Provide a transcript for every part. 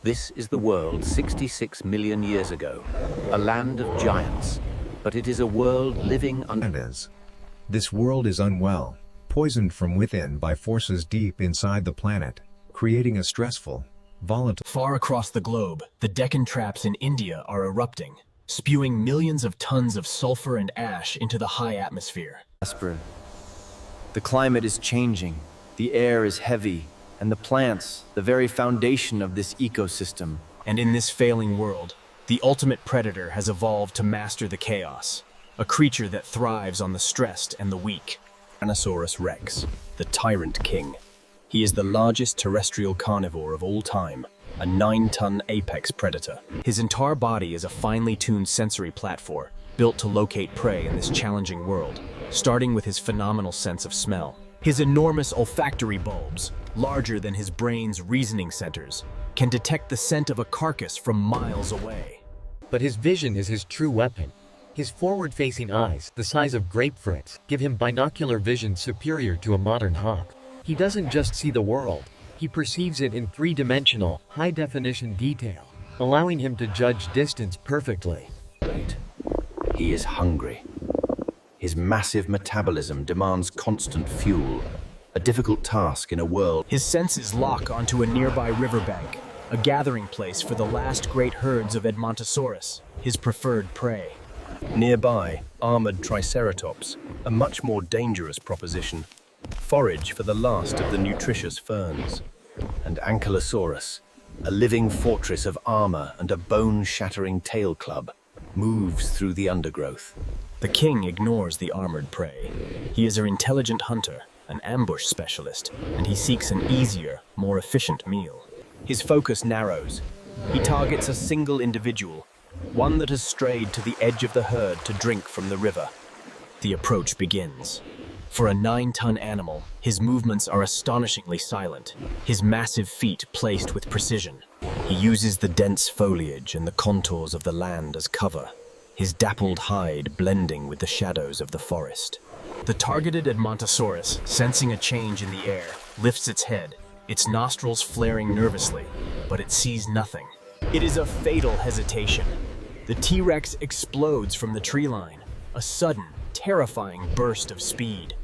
This is the world 66 million years ago, a land of giants, but it is a world living under. This world is unwell, poisoned from within by forces deep inside the planet, creating a stressful, volatile. Far across the globe, the Deccan Traps in India are erupting, spewing millions of tons of sulfur and ash into the high atmosphere. The climate is changing, the air is heavy, and the plants, the very foundation of this ecosystem. And in this failing world, the ultimate predator has evolved to master the chaos, a creature that thrives on the stressed and the weak. Tyrannosaurus Rex, the Tyrant King. He is the largest terrestrial carnivore of all time, a 9-ton apex predator. His entire body is a finely tuned sensory platform, built to locate prey in this challenging world, starting with his phenomenal sense of smell. His enormous olfactory bulbs, larger than his brain's reasoning centers, can detect the scent of a carcass from miles away. But his vision is his true weapon. His forward-facing eyes, the size of grapefruits, give him binocular vision superior to a modern hawk. He doesn't just see the world, he perceives it in three-dimensional, high-definition detail, allowing him to judge distance perfectly. He is hungry. His massive metabolism demands constant fuel, a difficult task in a world. His senses lock onto a nearby riverbank, a gathering place for the last great herds of Edmontosaurus, his preferred prey. Nearby, armored triceratops, a much more dangerous proposition, forage for the last of the nutritious ferns. And Ankylosaurus, a living fortress of armor and a bone-shattering tail club, moves through the undergrowth. The king ignores the armored prey. He is an intelligent hunter, an ambush specialist, and he seeks an easier, more efficient meal. His focus narrows. He targets a single individual, one that has strayed to the edge of the herd to drink from the river. The approach begins. For a 9-ton animal, his movements are astonishingly silent, his massive feet placed with precision. He uses the dense foliage and the contours of the land as cover, his dappled hide blending with the shadows of the forest. The targeted Edmontosaurus, sensing a change in the air, lifts its head, its nostrils flaring nervously, but it sees nothing. It is a fatal hesitation. The T-Rex explodes from the tree line, a sudden, terrifying burst of speed.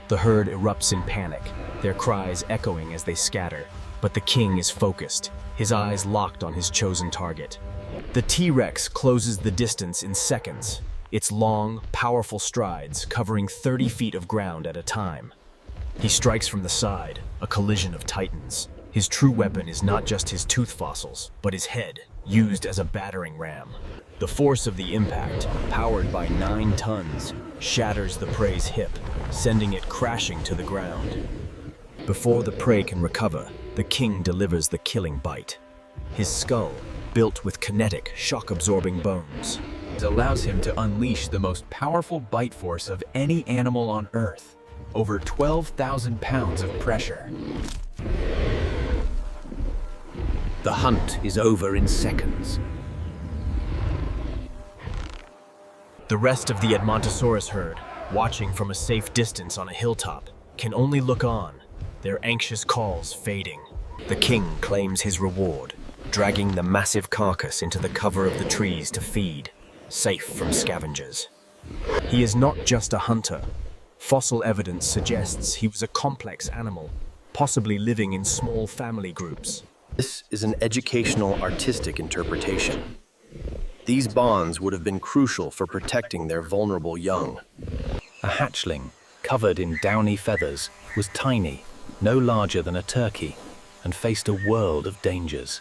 The herd erupts in panic, their cries echoing as they scatter, but the king is focused, his eyes locked on his chosen target. The T-Rex closes the distance in seconds, its long, powerful strides covering 30 feet of ground at a time. He strikes from the side, a collision of titans. His true weapon is not just his tooth fossils, but his head, used as a battering ram. The force of the impact, powered by 9 tons, shatters the prey's hip, sending it crashing to the ground. Before the prey can recover, the king delivers the killing bite. His skull, built with kinetic, shock-absorbing bones, allows him to unleash the most powerful bite force of any animal on Earth. Over 12,000 pounds of pressure. The hunt is over in seconds. The rest of the Edmontosaurus herd, watching from a safe distance on a hilltop, can only look on, their anxious calls fading. The king claims his reward, dragging the massive carcass into the cover of the trees to feed, safe from scavengers. He is not just a hunter. Fossil evidence suggests he was a complex animal, possibly living in small family groups. This is an educational, artistic interpretation. These bonds would have been crucial for protecting their vulnerable young. A hatchling, covered in downy feathers, was tiny, no larger than a turkey, and faced a world of dangers.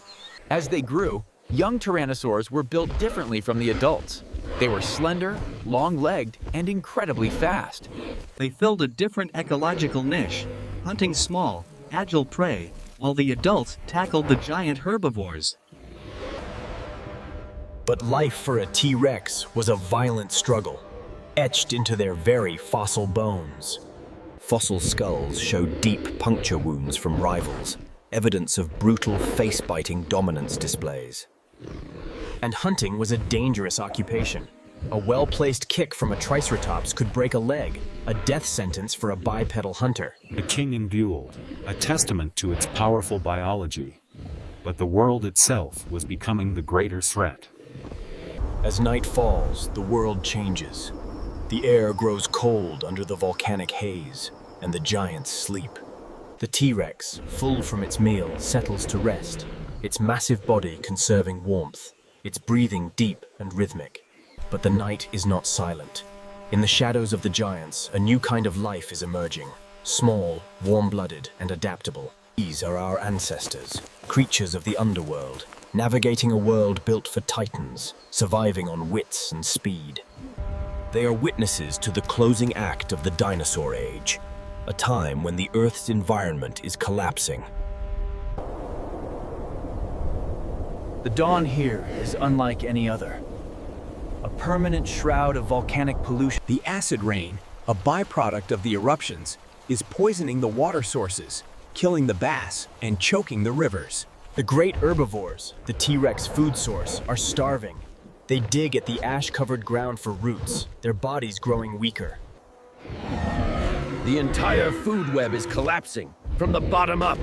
As they grew, young tyrannosaurs were built differently from the adults. They were slender, long-legged, and incredibly fast. They filled a different ecological niche, hunting small, agile prey, while the adults tackled the giant herbivores. But life for a T-Rex was a violent struggle, etched into their very fossil bones. Fossil skulls showed deep puncture wounds from rivals, evidence of brutal face-biting dominance displays. And hunting was a dangerous occupation. A well-placed kick from a triceratops could break a leg, a death sentence for a bipedal hunter. The king endured, a testament to its powerful biology. but the world itself was becoming the greater threat. As night falls, the world changes. The air grows cold under the volcanic haze, and the giants sleep. The T-Rex, full from its meal, settles to rest, its massive body conserving warmth, its breathing deep and rhythmic. But the night is not silent. In the shadows of the giants, a new kind of life is emerging. Small, warm-blooded, and adaptable. These are our ancestors, creatures of the underworld, navigating a world built for titans, surviving on wits and speed. They are witnesses to the closing act of the dinosaur age, a time when the Earth's environment is collapsing. The dawn here is unlike any other. A permanent shroud of volcanic pollution. The acid rain, a byproduct of the eruptions, is poisoning the water sources, killing the bass, and choking the rivers. The great herbivores, the T-Rex food source, are starving. They dig at the ash-covered ground for roots, their bodies growing weaker. The entire food web is collapsing from the bottom up.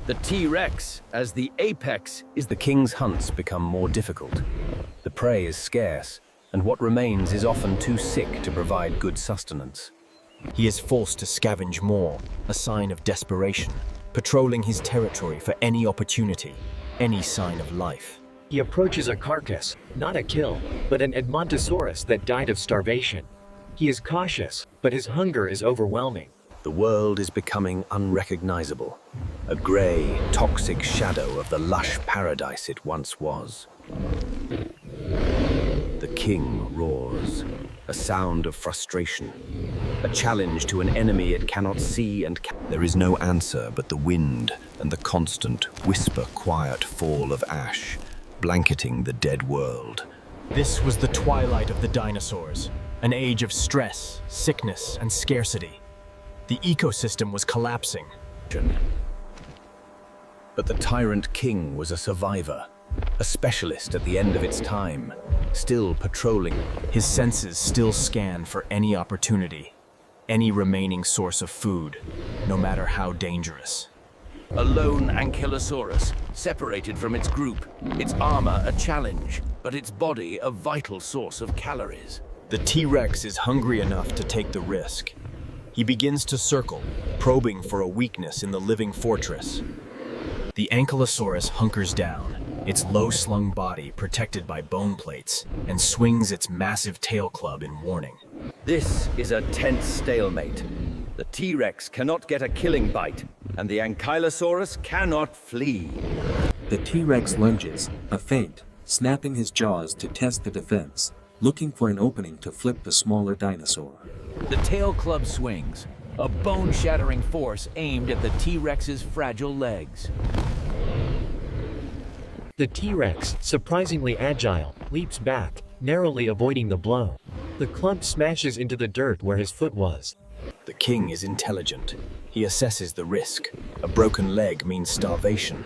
The T-Rex, as the apex, is the king's hunts become more difficult. The prey is scarce, and what remains is often too sick to provide good sustenance. He is forced to scavenge more, a sign of desperation, patrolling his territory for any opportunity, any sign of life. He approaches a carcass, not a kill, but an Edmontosaurus that died of starvation. He is cautious, but his hunger is overwhelming. The world is becoming unrecognizable, a grey, toxic shadow of the lush paradise it once was. The king roars, a sound of frustration, a challenge to an enemy it cannot see and there is no answer but the wind and the constant, whisper-quiet fall of ash, blanketing the dead world. This was the twilight of the dinosaurs, an age of stress, sickness, and scarcity. The ecosystem was collapsing. But the tyrant king was a survivor, a specialist at the end of its time, still patrolling. His senses still scan for any opportunity, any remaining source of food, no matter how dangerous. A lone ankylosaurus, separated from its group, its armor a challenge, but its body a vital source of calories. The T-Rex is hungry enough to take the risk. He begins to circle, probing for a weakness in the living fortress. The Ankylosaurus hunkers down, its low-slung body protected by bone plates, and swings its massive tail club in warning. This is a tense stalemate. The T-Rex cannot get a killing bite, and the Ankylosaurus cannot flee. The T-Rex lunges, a feint, snapping his jaws to test the defense, looking for an opening to flip the smaller dinosaur. The tail club swings, a bone-shattering force aimed at the T-Rex's fragile legs. The T-Rex, surprisingly agile, leaps back, narrowly avoiding the blow. The club smashes into the dirt where his foot was. The king is intelligent. He assesses the risk. A broken leg means starvation.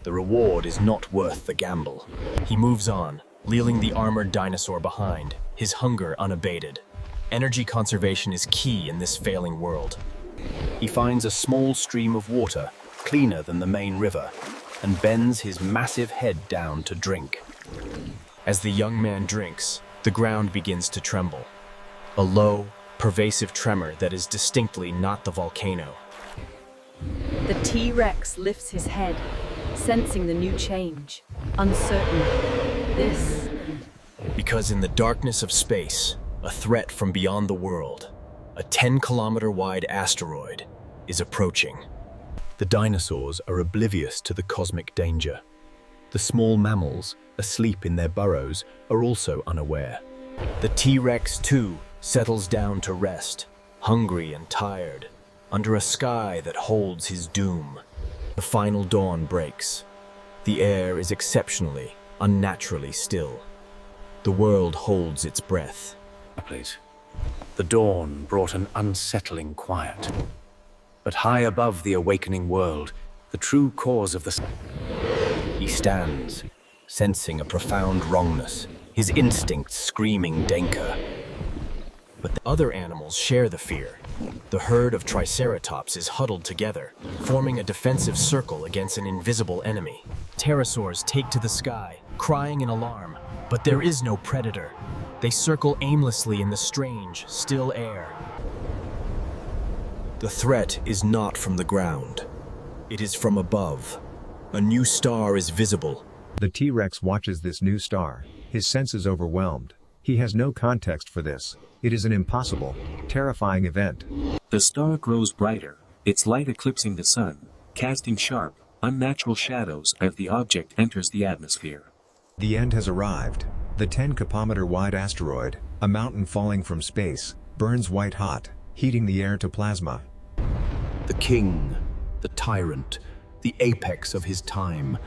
The reward is not worth the gamble. He moves on, leaving the armored dinosaur behind, his hunger unabated. Energy conservation is key in this failing world. He finds a small stream of water, cleaner than the main river, and bends his massive head down to drink. As the young man drinks, the ground begins to tremble. A low, pervasive tremor that is distinctly not the volcano. The T-Rex lifts his head, sensing the new change, uncertain. This... Because in the darkness of space, a threat from beyond the world, a 10-kilometer-wide asteroid, is approaching. The dinosaurs are oblivious to the cosmic danger. The small mammals, asleep in their burrows, are also unaware. The T-Rex, too, settles down to rest, hungry and tired, under a sky that holds his doom. The final dawn breaks. The air is exceptionally, unnaturally still. The world holds its breath. The dawn brought an unsettling quiet. But high above the awakening world, the true cause of the... He stands, sensing a profound wrongness, his instincts screaming danger. But the other animals share the fear. The herd of Triceratops is huddled together, forming a defensive circle against an invisible enemy. Pterosaurs take to the sky, crying in alarm, but there is no predator. They circle aimlessly in the strange, still air. The threat is not from the ground. It is from above. A new star is visible. The T-Rex watches this new star, his senses overwhelmed. He has no context for this. It is an impossible, terrifying event. The star grows brighter, its light eclipsing the sun, casting sharp, unnatural shadows as the object enters the atmosphere. The end has arrived. The 10-kilometer wide asteroid, a mountain falling from space, burns white hot, heating the air to plasma. The king, the tyrant, the apex of his time,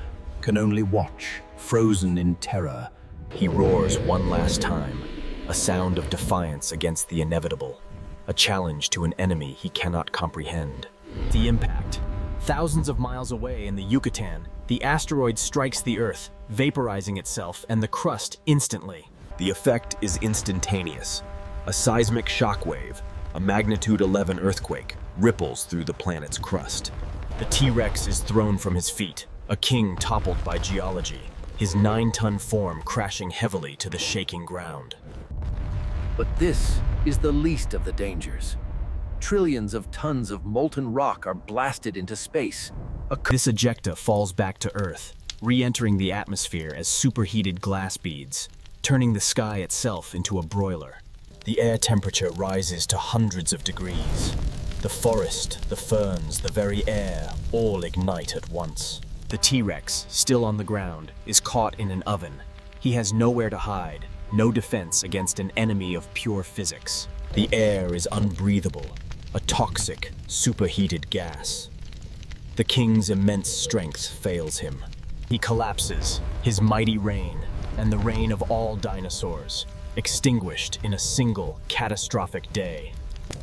can only watch, frozen in terror. He roars one last time, a sound of defiance against the inevitable, a challenge to an enemy he cannot comprehend. The impact. Thousands of miles away in the Yucatan, the asteroid strikes the Earth, vaporizing itself and the crust instantly. The effect is instantaneous. A seismic shockwave, a magnitude 11 earthquake, ripples through the planet's crust. The T-Rex is thrown from his feet, a king toppled by geology, his 9-ton form crashing heavily to the shaking ground. But this is the least of the dangers. Trillions of tons of molten rock are blasted into space. This ejecta falls back to Earth, re-entering the atmosphere as superheated glass beads, turning the sky itself into a broiler. The air temperature rises to hundreds of degrees. The forest, the ferns, the very air, all ignite at once. The T-Rex, still on the ground, is caught in an oven. He has nowhere to hide, no defense against an enemy of pure physics. The air is unbreathable, a toxic, superheated gas. The king's immense strength fails him. He collapses, his mighty reign, and the reign of all dinosaurs, extinguished in a single catastrophic day.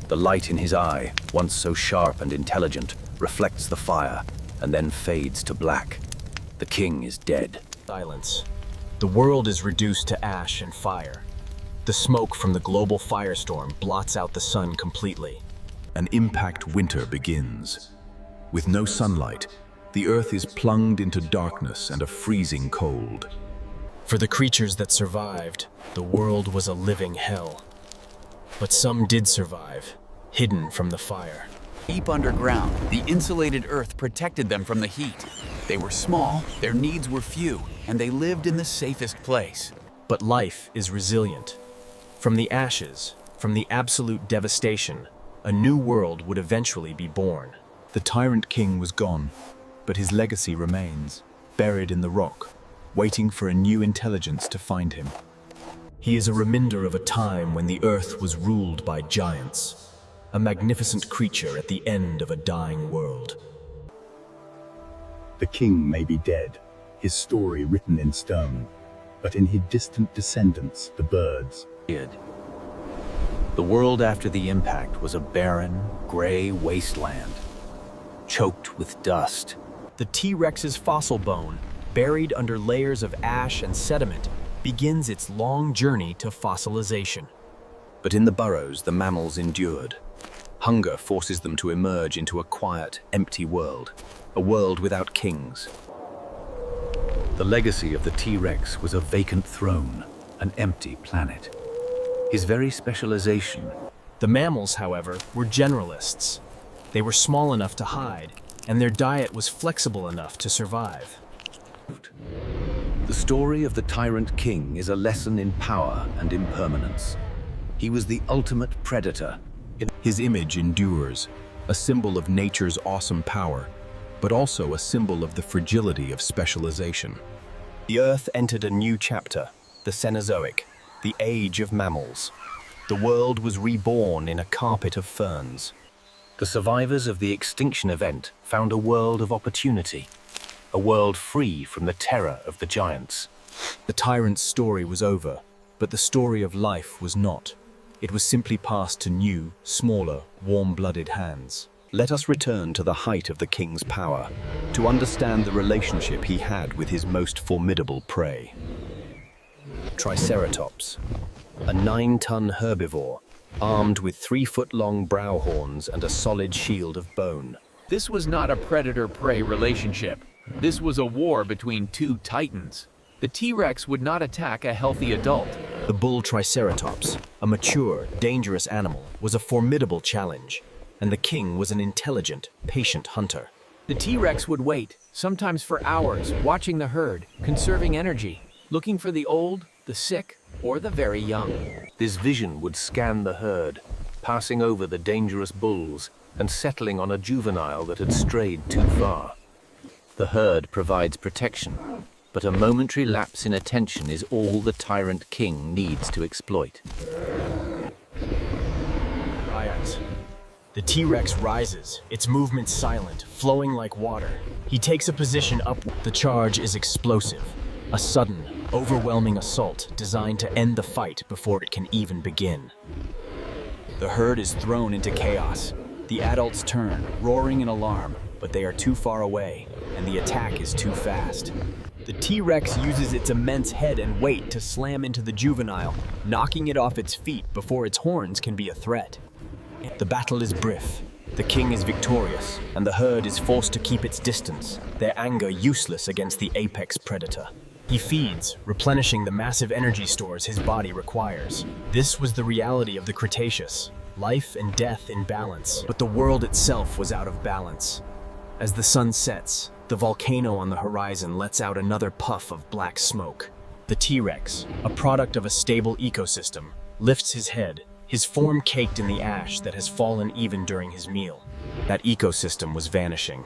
The light in his eye, once so sharp and intelligent, reflects the fire and then fades to black. The king is dead. Silence. The world is reduced to ash and fire. The smoke from the global firestorm blots out the sun completely. An impact winter begins. With no sunlight, the earth is plunged into darkness and a freezing cold. For the creatures that survived, the world was a living hell. But some did survive, hidden from the fire. Deep underground, the insulated earth protected them from the heat. They were small, their needs were few, and they lived in the safest place. But life is resilient. From the ashes, from the absolute devastation, a new world would eventually be born. The tyrant king was gone, but his legacy remains, buried in the rock, waiting for a new intelligence to find him. He is a reminder of a time when the earth was ruled by giants, a magnificent creature at the end of a dying world. The king may be dead, his story written in stone, but in his distant descendants, the birds. The world after the impact was a barren, gray wasteland, choked with dust. The T-Rex's fossil bone, buried under layers of ash and sediment, begins its long journey to fossilization. But in the burrows, the mammals endured. Hunger forces them to emerge into a quiet, empty world, a world without kings. The legacy of the T-Rex was a vacant throne, an empty planet. His very specialization. The mammals, however, were generalists. They were small enough to hide, and their diet was flexible enough to survive. The story of the Tyrant King is a lesson in power and impermanence. He was the ultimate predator. His image endures, a symbol of nature's awesome power, but also a symbol of the fragility of specialization. The Earth entered a new chapter, the Cenozoic, the age of mammals. The world was reborn in a carpet of ferns. The survivors of the extinction event found a world of opportunity, a world free from the terror of the giants. The tyrant's story was over, but the story of life was not. It was simply passed to new, smaller, warm-blooded hands. Let us return to the height of the king's power, to understand the relationship he had with his most formidable prey. Triceratops, a 9-ton herbivore, armed with 3-foot-long brow horns and a solid shield of bone. This was not a predator-prey relationship. This was a war between two titans. The T-Rex would not attack a healthy adult. The bull Triceratops, a mature, dangerous animal, was a formidable challenge, and the king was an intelligent, patient hunter. The T-Rex would wait, sometimes for hours, watching the herd, conserving energy, looking for the old, the sick, or the very young. This vision would scan the herd, passing over the dangerous bulls and settling on a juvenile that had strayed too far. The herd provides protection, but a momentary lapse in attention is all the tyrant king needs to exploit. The T-Rex rises, its movements silent, flowing like water. He takes a position up. The charge is explosive, a sudden, overwhelming assault designed to end the fight before it can even begin. The herd is thrown into chaos. The adults turn, roaring in alarm, but they are too far away, and the attack is too fast. The T-Rex uses its immense head and weight to slam into the juvenile, knocking it off its feet before its horns can be a threat. The battle is brief. The king is victorious, and the herd is forced to keep its distance, their anger useless against the apex predator. He feeds, replenishing the massive energy stores his body requires. This was the reality of the Cretaceous, life and death in balance. But the world itself was out of balance. As the sun sets, the volcano on the horizon lets out another puff of black smoke. The T-Rex, a product of a stable ecosystem, lifts his head, his form caked in the ash that has fallen even during his meal. That ecosystem was vanishing.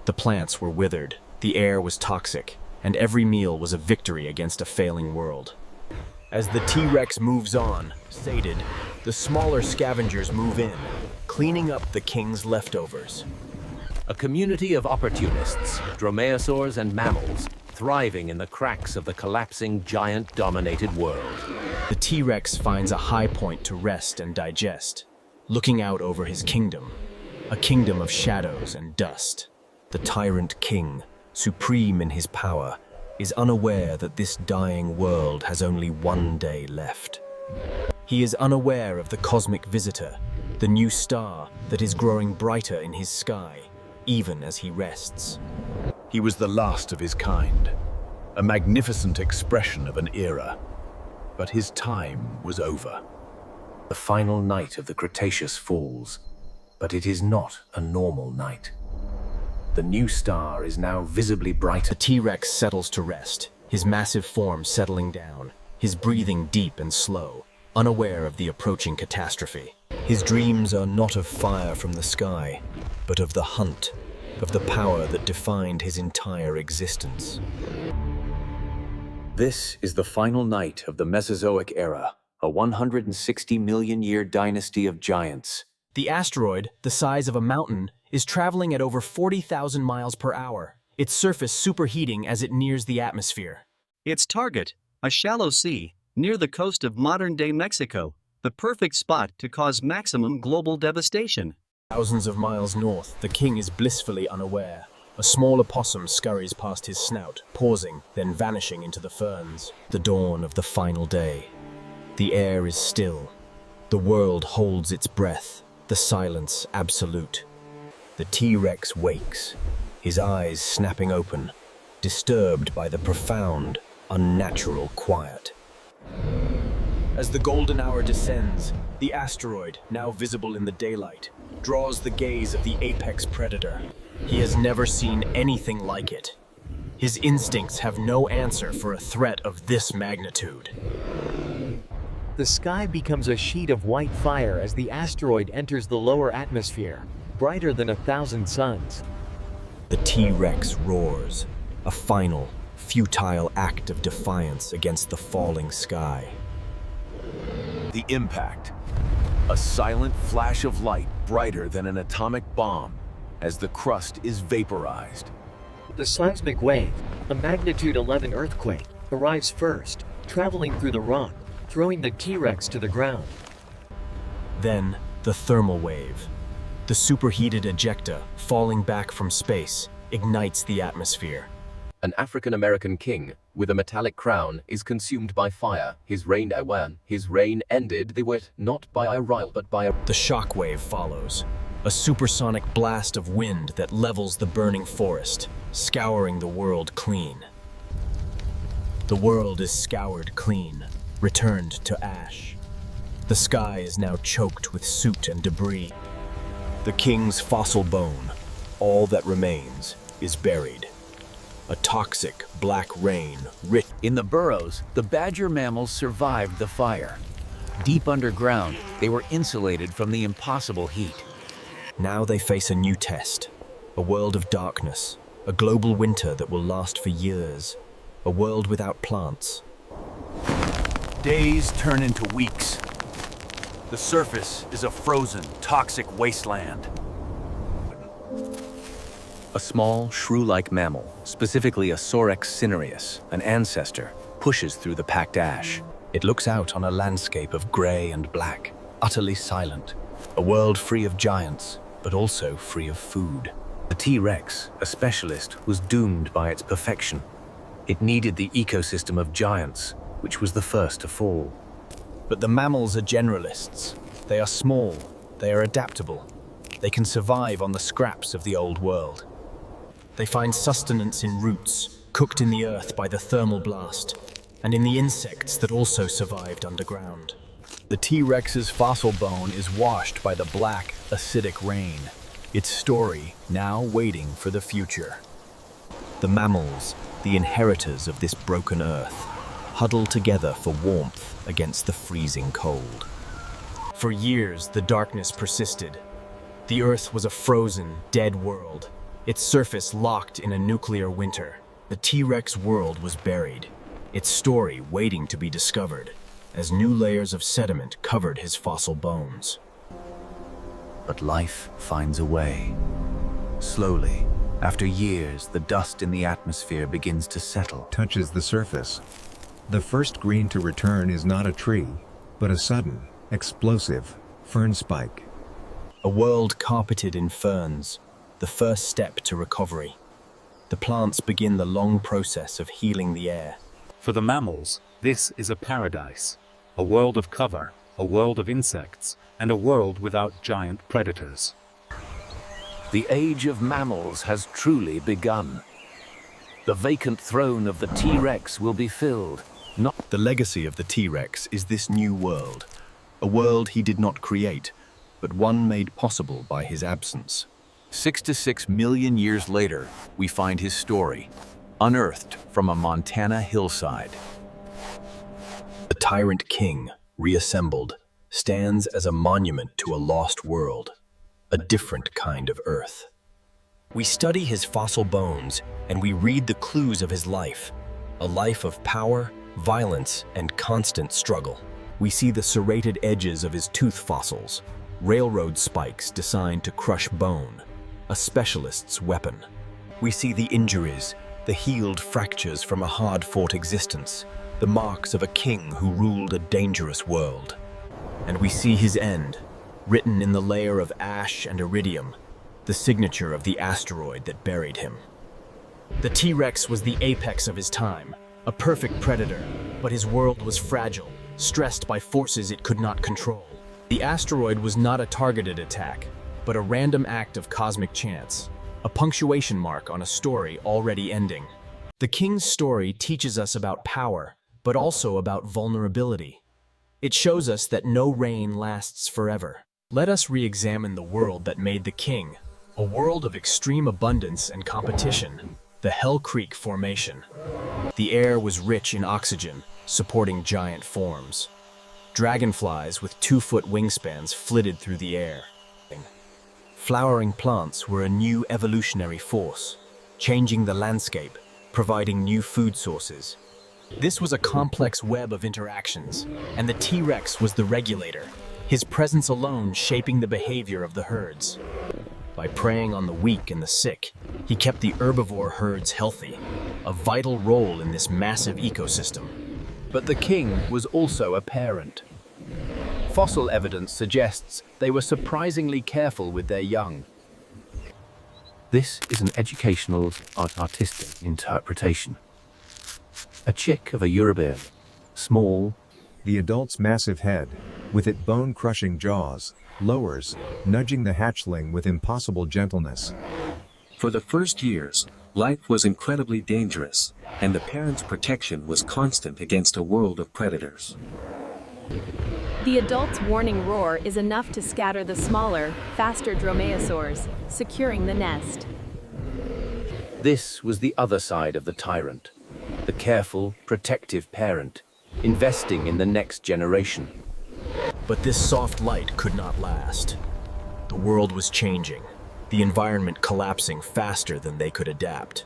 The plants were withered, the air was toxic, and every meal was a victory against a failing world. As the T-Rex moves on, sated, the smaller scavengers move in, cleaning up the king's leftovers. A community of opportunists, dromaeosaurs and mammals, thriving in the cracks of the collapsing, giant-dominated world. The T-Rex finds a high point to rest and digest, looking out over his kingdom, a kingdom of shadows and dust. The tyrant king, supreme in his power, is unaware that this dying world has only one day left. He is unaware of the cosmic visitor, the new star that is growing brighter in his sky, even as he rests. He was the last of his kind, a magnificent expression of an era. But his time was over. The final night of the Cretaceous falls, but it is not a normal night. The new star is now visibly brighter. The T-Rex settles to rest, his massive form settling down, his breathing deep and slow, unaware of the approaching catastrophe. His dreams are not of fire from the sky, but of the hunt, of the power that defined his entire existence. This is the final night of the Mesozoic era, a 160 million year dynasty of giants. The asteroid, the size of a mountain, is traveling at over 40,000 miles per hour, its surface superheating as it nears the atmosphere. Its target, a shallow sea, near the coast of modern-day Mexico, the perfect spot to cause maximum global devastation. Thousands of miles north, the king is blissfully unaware. A small opossum scurries past his snout, pausing, then vanishing into the ferns. The dawn of the final day. The air is still. The world holds its breath, the silence absolute. The T-Rex wakes, his eyes snapping open, disturbed by the profound, unnatural quiet. As the golden hour descends, the asteroid, now visible in the daylight, draws the gaze of the apex predator. He has never seen anything like it. His instincts have no answer for a threat of this magnitude. The sky becomes a sheet of white fire as the asteroid enters the lower atmosphere, brighter than 1,000 suns. The T-Rex roars, a final, futile act of defiance against the falling sky. The impact. A silent flash of light brighter than an atomic bomb as the crust is vaporized. The seismic wave, a magnitude 11 earthquake, arrives first, traveling through the rock, throwing the T-Rex to the ground. Then, the thermal wave. The superheated ejecta, falling back from space, ignites the atmosphere. An African-American king with a metallic crown is consumed by fire. His reign ended, they were not by a rival but by a... The shock wave follows. a supersonic blast of wind that levels the burning forest, scouring the world clean. The world is scoured clean, returned to ash. The sky is now choked with soot and debris. The king's fossil bone, all that remains, is buried. A toxic black rain rich. In the burrows, the badger mammals survived the fire. Deep underground, they were insulated from the impossible heat. Now they face a new test, a world of darkness, a global winter that will last for years, a world without plants. Days turn into weeks. The surface is a frozen, toxic wasteland. A small, shrew-like mammal, specifically a Sorex cinereus, an ancestor, pushes through the packed ash. It looks out on a landscape of gray and black, utterly silent. A world free of giants, but also free of food. The T-Rex, a specialist, was doomed by its perfection. It needed the ecosystem of giants, which was the first to fall. But the mammals are generalists. They are small, they are adaptable. They can survive on the scraps of the old world. They find sustenance in roots, cooked in the earth by the thermal blast, and in the insects that also survived underground. The T-Rex's fossil bone is washed by the black, acidic rain, its story now waiting for the future. The mammals, the inheritors of this broken earth, huddle together for warmth against the freezing cold. For years, the darkness persisted. The earth was a frozen, dead world, its surface locked in a nuclear winter. The T-Rex world was buried, its story waiting to be discovered, as new layers of sediment covered his fossil bones. But life finds a way. Slowly, after years, the dust in the atmosphere begins to settle. Touches the surface. The first green to return is not a tree, but a sudden, explosive, fern spike. A world carpeted in ferns, the first step to recovery. The plants begin the long process of healing the air. For the mammals, this is a paradise. A world of cover, a world of insects, and a world without giant predators. The age of mammals has truly begun. The vacant throne of the T-Rex will be filled. The legacy of the T-Rex is this new world, a world he did not create, but one made possible by his absence. 6 to 6 million years later, we find his story, unearthed from a Montana hillside. The tyrant king, reassembled, stands as a monument to a lost world, a different kind of Earth. We study his fossil bones and we read the clues of his life, a life of power, violence, and constant struggle. We see the serrated edges of his tooth fossils, railroad spikes designed to crush bone, a specialist's weapon. We see the injuries, the healed fractures from a hard-fought existence, the marks of a king who ruled a dangerous world. And we see his end, written in the layer of ash and iridium, the signature of the asteroid that buried him. The T-Rex was the apex of his time, a perfect predator, but his world was fragile, stressed by forces it could not control. The asteroid was not a targeted attack, but a random act of cosmic chance, a punctuation mark on a story already ending. The king's story teaches us about power, but also about vulnerability. It shows us that no reign lasts forever. Let us re-examine the world that made the king, a world of extreme abundance and competition, the Hell Creek Formation. The air was rich in oxygen, supporting giant forms. Dragonflies with 2-foot wingspans flitted through the air. Flowering plants were a new evolutionary force, changing the landscape, providing new food sources. This was a complex web of interactions, and the T-Rex was the regulator, his presence alone shaping the behavior of the herds. By preying on the weak and the sick, he kept the herbivore herds healthy, a vital role in this massive ecosystem. But the king was also a parent. Fossil evidence suggests they were surprisingly careful with their young. This is an educational, artistic interpretation. A chick of a Eurobird, small. The adult's massive head, with its bone-crushing jaws, lowers, nudging the hatchling with impossible gentleness. For the first years, life was incredibly dangerous, and the parent's protection was constant against a world of predators. The adult's warning roar is enough to scatter the smaller, faster dromaeosaurs, securing the nest. This was the other side of the tyrant, the careful, protective parent, investing in the next generation. But this soft light could not last. The world was changing, the environment collapsing faster than they could adapt.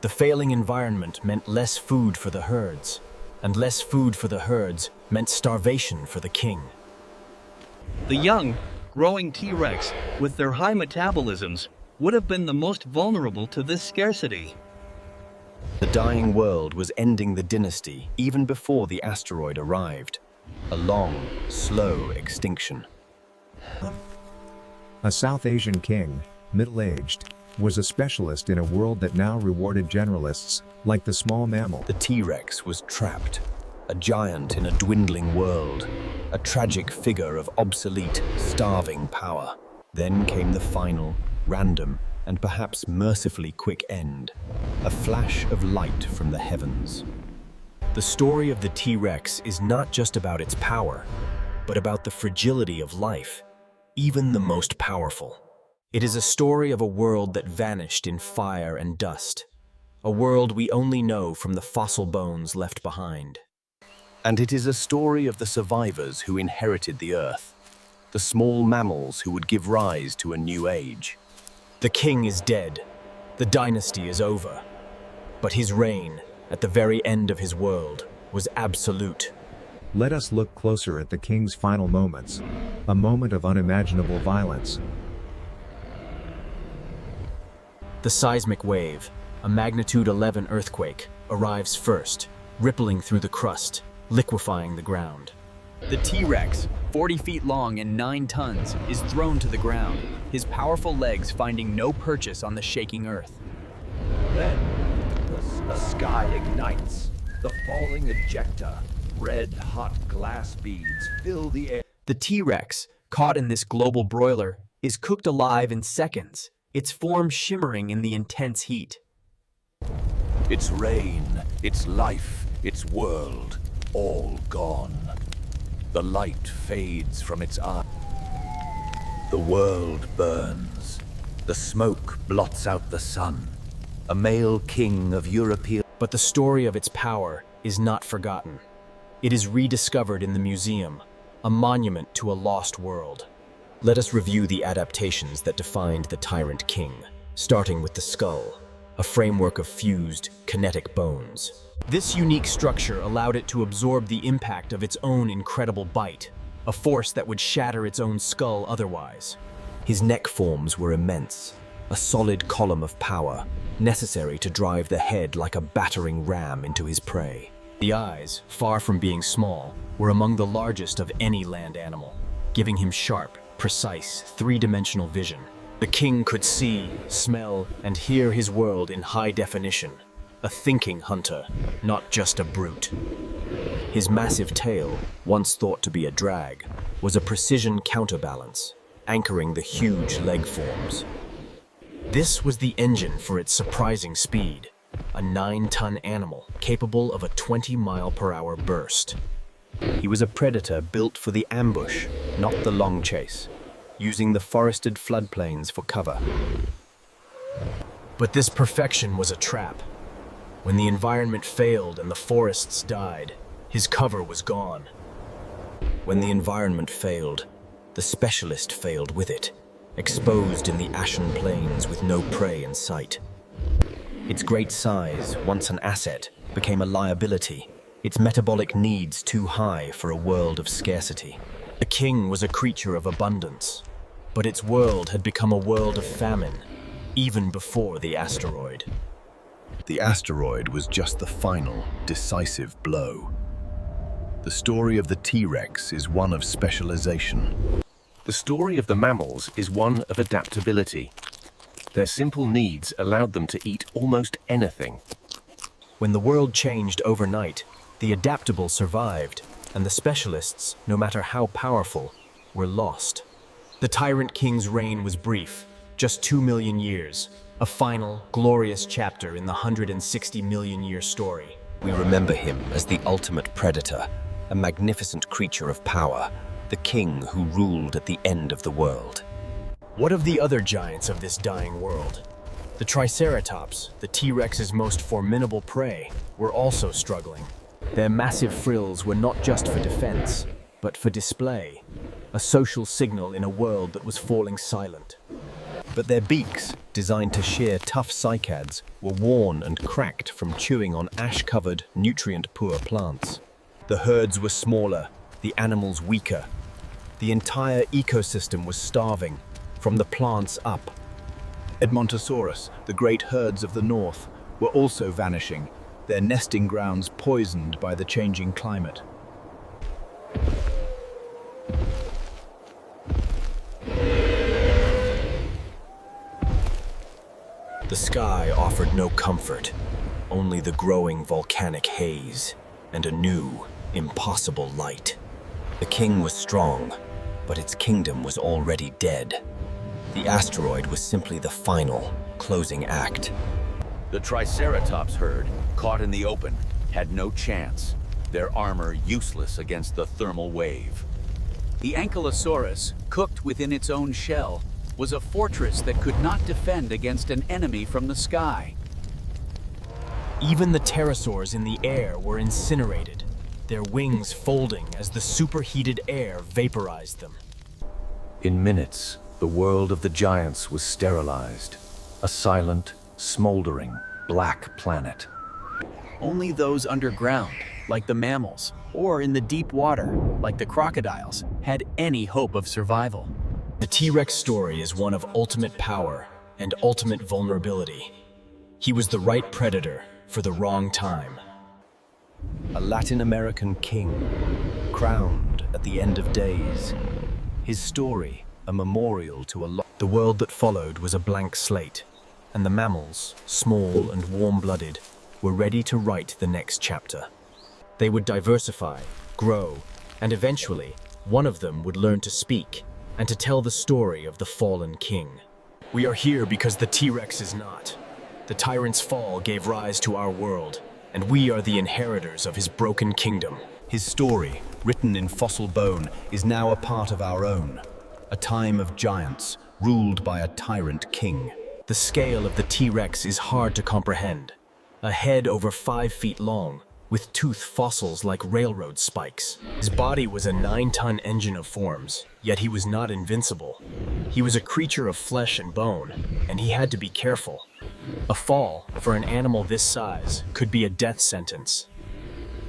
The failing environment meant less food for the herds, and less food for the herds meant starvation for the king. The young, growing T-Rex, with their high metabolisms, would have been the most vulnerable to this scarcity. The dying world was ending the dynasty even before the asteroid arrived. A long, slow extinction. A South Asian king, middle-aged, was a specialist in a world that now rewarded generalists, like the small mammal. The T-Rex was trapped, a giant in a dwindling world, a tragic figure of obsolete, starving power. Then came the final, random, and perhaps mercifully quick end, a flash of light from the heavens. The story of the T-Rex is not just about its power, but about the fragility of life, even the most powerful. It is a story of a world that vanished in fire and dust, a world we only know from the fossil bones left behind. And it is a story of the survivors who inherited the Earth, the small mammals who would give rise to a new age. The king is dead, the dynasty is over, but his reign, at the very end of his world, was absolute. Let us look closer at the king's final moments, a moment of unimaginable violence. The seismic wave, a magnitude 11 earthquake, arrives first, rippling through the crust, liquefying the ground. The T-Rex, 40 feet long and 9 tons, is thrown to the ground, his powerful legs finding no purchase on the shaking earth. Then, the sky ignites. The falling ejecta, red-hot glass beads, fill the air. The T-Rex, caught in this global broiler, is cooked alive in seconds, its form shimmering in the intense heat. Its reign, its life, its world, all gone. The light fades from its eye. The world burns. The smoke blots out the sun. A male king of European... But the story of its power is not forgotten. It is rediscovered in the museum, a monument to a lost world. Let us review the adaptations that defined the Tyrant King, starting with the skull, a framework of fused, kinetic bones. This unique structure allowed it to absorb the impact of its own incredible bite, a force that would shatter its own skull otherwise. His neck forms were immense, a solid column of power, necessary to drive the head like a battering ram into his prey. The eyes, far from being small, were among the largest of any land animal, giving him sharp, precise, three-dimensional vision. The king could see, smell, and hear his world in high definition. A thinking hunter, not just a brute. His massive tail, once thought to be a drag, was a precision counterbalance, anchoring the huge leg forms. This was the engine for its surprising speed, a 9-ton animal capable of a 20-mile-per-hour burst. He was a predator built for the ambush, not the long chase, using the forested floodplains for cover. But this perfection was a trap. When the environment failed and the forests died, his cover was gone. When the environment failed, the specialist failed with it, exposed in the ashen plains with no prey in sight. Its great size, once an asset, became a liability, its metabolic needs too high for a world of scarcity. The king was a creature of abundance, but its world had become a world of famine, even before the asteroid. The asteroid was just the final, decisive blow. The story of the T-Rex is one of specialization. The story of the mammals is one of adaptability. Their simple needs allowed them to eat almost anything. When the world changed overnight, the adaptable survived, and the specialists, no matter how powerful, were lost. The Tyrant King's reign was brief, just 2 million years, a final, glorious chapter in the 160 million year story. We remember him as the ultimate predator, a magnificent creature of power, the king who ruled at the end of the world. What of the other giants of this dying world? The Triceratops, the T-Rex's most formidable prey, were also struggling. Their massive frills were not just for defense, but for display, a social signal in a world that was falling silent. But their beaks, designed to shear tough cycads, were worn and cracked from chewing on ash-covered, nutrient-poor plants. The herds were smaller, the animals weaker. The entire ecosystem was starving, from the plants up. Edmontosaurus, the great herds of the north, were also vanishing, their nesting grounds poisoned by the changing climate. The sky offered no comfort, only the growing volcanic haze and a new, impossible light. The king was strong, but its kingdom was already dead. The asteroid was simply the final, closing act. The Triceratops herd, caught in the open, had no chance, their armor useless against the thermal wave. The Ankylosaurus, cooked within its own shell, was a fortress that could not defend against an enemy from the sky. Even the pterosaurs in the air were incinerated, their wings folding as the superheated air vaporized them. In minutes, the world of the giants was sterilized, a silent, smoldering, black planet. Only those underground, like the mammals, or in the deep water, like the crocodiles, had any hope of survival. The T-Rex story is one of ultimate power and ultimate vulnerability. He was the right predator for the wrong time. A Latin American king, crowned at the end of days. His story, a memorial to The world that followed was a blank slate, and the mammals, small and warm-blooded, were ready to write the next chapter. They would diversify, grow, and eventually, one of them would learn to speak and to tell the story of the fallen king. We are here because the T-Rex is not. The tyrant's fall gave rise to our world, and we are the inheritors of his broken kingdom. His story, written in fossil bone, is now a part of our own. A time of giants, ruled by a tyrant king. The scale of the T-Rex is hard to comprehend. A head over 5 feet long, with tooth fossils like railroad spikes. His body was a 9-ton engine of forms, yet he was not invincible. He was a creature of flesh and bone, and he had to be careful. A fall, for an animal this size, could be a death sentence.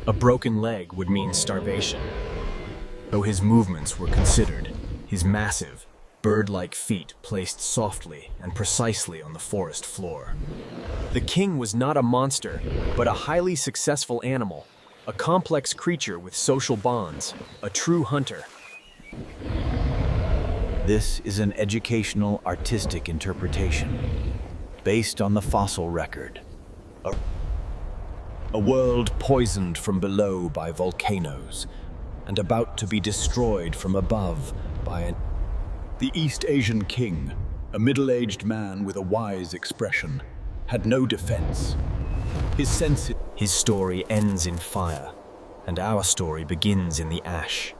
A broken leg would mean starvation. Though his movements were considered, his massive, bird-like feet placed softly and precisely on the forest floor. The king was not a monster, but a highly successful animal, a complex creature with social bonds, a true hunter. This is an educational, artistic interpretation, based on the fossil record. A world poisoned from below by volcanoes, and about to be destroyed from above by an... The East Asian king, a middle-aged man with a wise expression, had no defense. His story ends in fire, and our story begins in the ash,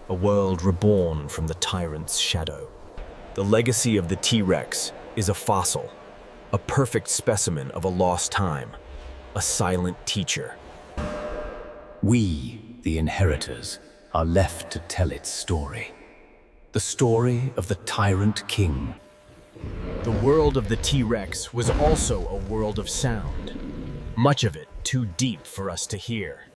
a world reborn from the tyrant's shadow. The legacy of the T-Rex is a fossil, a perfect specimen of a lost time, a silent teacher. We, the inheritors, are left to tell its story. The story of the tyrant king. The world of the T-Rex was also a world of sound, much of it too deep for us to hear.